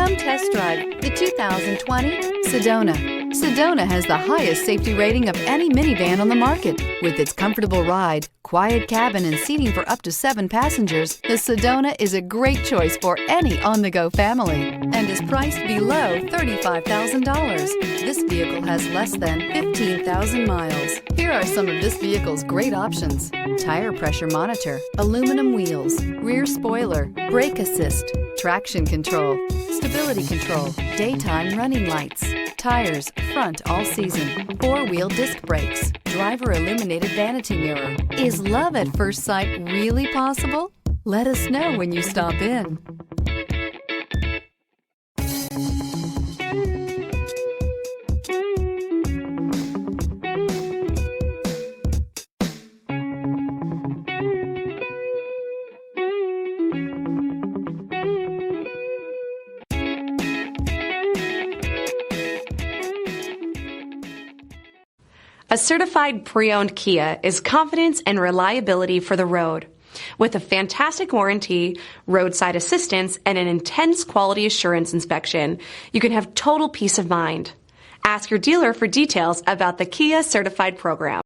Come test drive the 2020 Sedona. Sedona has the highest safety rating of any minivan on the market. With its comfortable ride, quiet cabin, and seating for up to 7 passengers, the Sedona is a great choice for any on-the-go family and is priced below $35,000. This vehicle has less than 15,000 miles. Here are some of this vehicle's great options: tire pressure monitor, aluminum wheels, rear spoiler, brake assist, traction control, stability control, daytime running lights, tires, front all season, 4-wheel disc brakes, driver illuminated vanity mirror. Is love at first sight really possible? Let us know when you stop in. A certified pre-owned Kia is confidence and reliability for the road. With a fantastic warranty, roadside assistance, and an intense quality assurance inspection, you can have total peace of mind. Ask your dealer for details about the Kia Certified program.